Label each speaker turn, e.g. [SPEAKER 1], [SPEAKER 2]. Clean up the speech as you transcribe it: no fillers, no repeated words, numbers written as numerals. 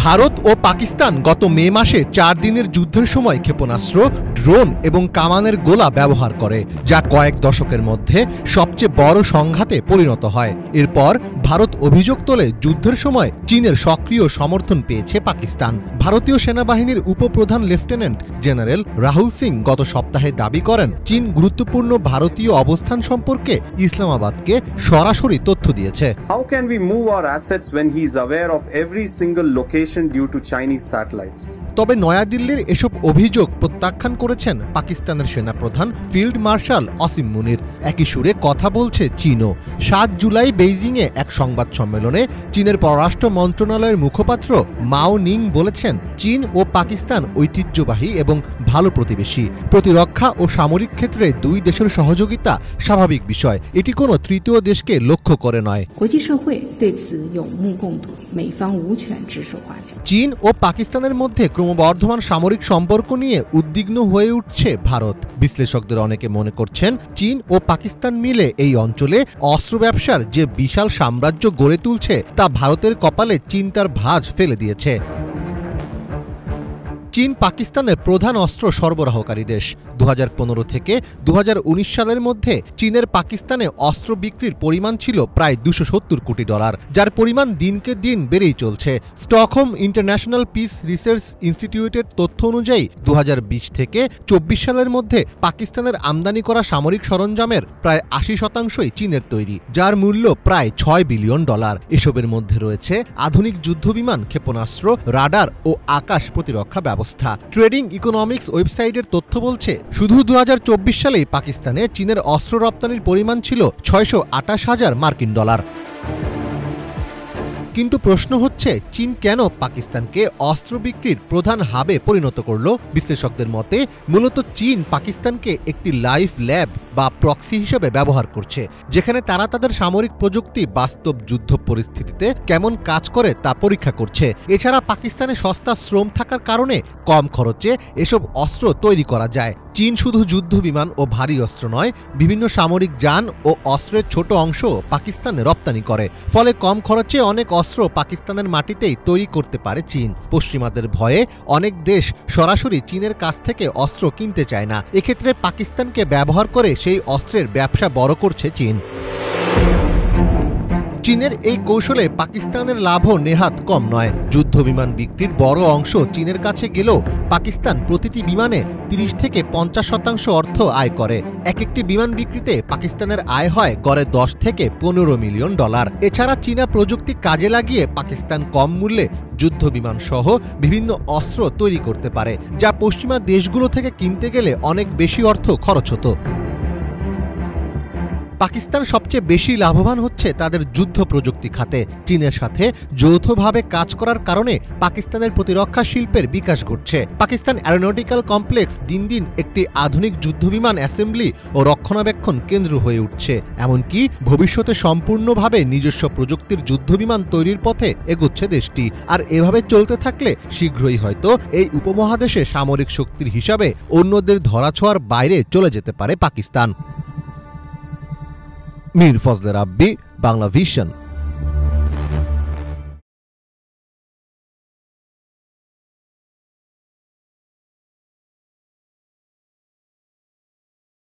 [SPEAKER 1] ভারত ও পাকিস্তান গত মে মাসে 4 দিনের যুদ্ধের সময় ক্ষেপণাস্ত্র, ড্রোন এবং কামানের গোলা ব্যবহার করে, যা কয়েক দশকের মধ্যে সবচেয়ে বড় সংঘাতে পরিণত হয়। এরপর ভারত অভিযোগ তোলে যুদ্ধের সময় চীনের সক্রিয় সমর্থন পেয়েছে পাকিস্তান। ভারতীয় সেনাবাহিনীর উপপ্রধান লেফটেন্যান্ট জেনারেল রাহুল সিং গত সপ্তাহে দাবি করেন, চীন গুরুত্বপূর্ণ ভারতীয় অবস্থান সম্পর্কে ইসলামাবাদকে সরাসরি তথ্য দিয়েছে।
[SPEAKER 2] How can we move our assets when he is aware of every single location due to Chinese satellites?
[SPEAKER 1] তবে নয়াদিল্লির এসব অভিযোগ প্রত্যাখ্যান করেছেন পাকিস্তানের সেনাপ্রধান ফিল্ড মার্শাল আসিম মুনির। একই সুরে কথা বলছে চীনও। 7 জুলাই বেইজিংয়ে এক সংবাদ সম্মেলনে চীনের পররাষ্ট্র মন্ত্রণালয়ের মুখপাত্র মাও নিং বলেছেন, চীন ও পাকিস্তান ঐতিহ্যবাহী এবং ভালো প্রতিবেশী। প্রতিরক্ষা ও সামরিক ক্ষেত্রে দুই দেশের সহযোগিতা স্বাভাবিক বিষয়, এটি কোনো তৃতীয় দেশকে লক্ষ্য করে নয়। চীন ও পাকিস্তানের মধ্যে ক্রমবর্ধমান সামরিক সম্পর্ক নিয়ে উদ্বিগ্ন হয়ে উঠছে ভারত। বিশ্লেষকদের অনেকে মনে করছেন, চীন ও পাকিস্তান মিলে এই অঞ্চলে অস্ত্র ব্যবসার যে বিশাল সাম্রাজ্য গড়ে তুলছে তা ভারতের কপালে চিন্তার ভাঁজ ফেলে দিয়েছে। চীন পাকিস্তানের প্রধান অস্ত্র সরবরাহকারী দেশ। 2015 থেকে 2019 সালের মধ্যে চীনের পাকিস্তানে অস্ত্র বিক্রির পরিমাণ ছিল প্রায় $270 কোটি, যার পরিমাণ দিনকে দিন বেড়েই চলছে। স্টকহোম ইন্টারন্যাশনাল পিস রিসার্চ ইনস্টিটিউটের তথ্য অনুযায়ী 2020 থেকে 24 সালের মধ্যে পাকিস্তানের আমদানি করা সামরিক সরঞ্জামের প্রায় 80% চীনের তৈরি, যার মূল্য প্রায় $6 বিলিয়ন। এসবের মধ্যে রয়েছে আধুনিক যুদ্ধবিমান, ক্ষেপণাস্ত্র, রাডার ও আকাশ প্রতিরক্ষা ব্যবস্থা। ট্রেডিং ইকোনমিক্স ওয়েবসাইটের তথ্য বলছে, শুধু 2024 সালেই পাকিস্তানে চীনের অস্ত্র রপ্তানির পরিমাণ ছিল $628,000 মার্কিন। কিন্তু প্রশ্ন হচ্ছে, চীন কেন পাকিস্তানকে অস্ত্র বিক্রির প্রধান হাবে পরিণত করল? বিশ্লেষকদের মতে মূলত চীন পাকিস্তানকে একটি লাইফ ল্যাব বা প্রক্সি হিসেবে ব্যবহার করছে, যেখানে তারা তাদের সামরিক প্রযুক্তি বাস্তব যুদ্ধ পরিস্থিতিতে কেমন কাজ করে তা পরীক্ষা করছে। এছাড়া পাকিস্তানে সস্তা শ্রম থাকার কারণে কম খরচে এসব অস্ত্র তৈরি করা যায়। চীন শুধু যুদ্ধ বিমান ও ভারী অস্ত্র নয়, বিভিন্ন সামরিক যান ও অস্ত্রের ছোট অংশ পাকিস্তানে রপ্তানি করে। ফলে কম খরচে অনেক অস্ত্র পাকিস্তানের মাটিতেই তৈরি করতে পারে চীন। পশ্চিমাদের ভয়ে অনেক দেশ সরাসরি চীনের কাছ থেকে অস্ত্র কিনতে চায় না। এক্ষেত্রে পাকিস্তানকে ব্যবহার করে সেই অস্ত্রের ব্যবসা বড় করছে চীন। চীনের এই কৌশলে পাকিস্তানের লাভও নেহাত কম নয়। যুদ্ধ বিমান বিক্রির বড় অংশ চীনের কাছে গেলেও পাকিস্তান প্রতিটি বিমানে 30 থেকে 50% অর্থ আয় করে। একটি বিমান বিক্রিতে পাকিস্তানের আয় হয় গড়ে $10 থেকে $15 মিলিয়ন। এছাড়া চীনা প্রযুক্তি কাজে লাগিয়ে পাকিস্তান কম মূল্যে যুদ্ধ বিমান সহ বিভিন্ন অস্ত্র তৈরি করতে পারে, যা পশ্চিমা দেশগুলো থেকে কিনতে গেলে অনেক বেশি অর্থ খরচ হতো। পাকিস্তান সবচেয়ে বেশি লাভবান হচ্ছে তাদের যুদ্ধ প্রযুক্তি খাতে। চীনের সাথে যৌথভাবে কাজ করার কারণে পাকিস্তানের প্রতিরক্ষা শিল্পের বিকাশ ঘটছে। পাকিস্তান অ্যারোনটিক্যাল কমপ্লেক্স দিন দিন একটি আধুনিক যুদ্ধবিমান অ্যাসেম্বলি ও রক্ষণাবেক্ষণ কেন্দ্র হয়ে উঠছে। এমনকি ভবিষ্যতে সম্পূর্ণভাবে নিজস্ব প্রযুক্তির যুদ্ধবিমান তৈরির পথে এগোচ্ছে দেশটি। আর এভাবে চলতে থাকলে শীঘ্রই হয়তো এই উপমহাদেশে সামরিক শক্তির হিসাবে অন্যদের ধরাছোঁয়ার বাইরে চলে যেতে পারে পাকিস্তান। মীর ফজলে রাব্বি, বাংলা ভিশন।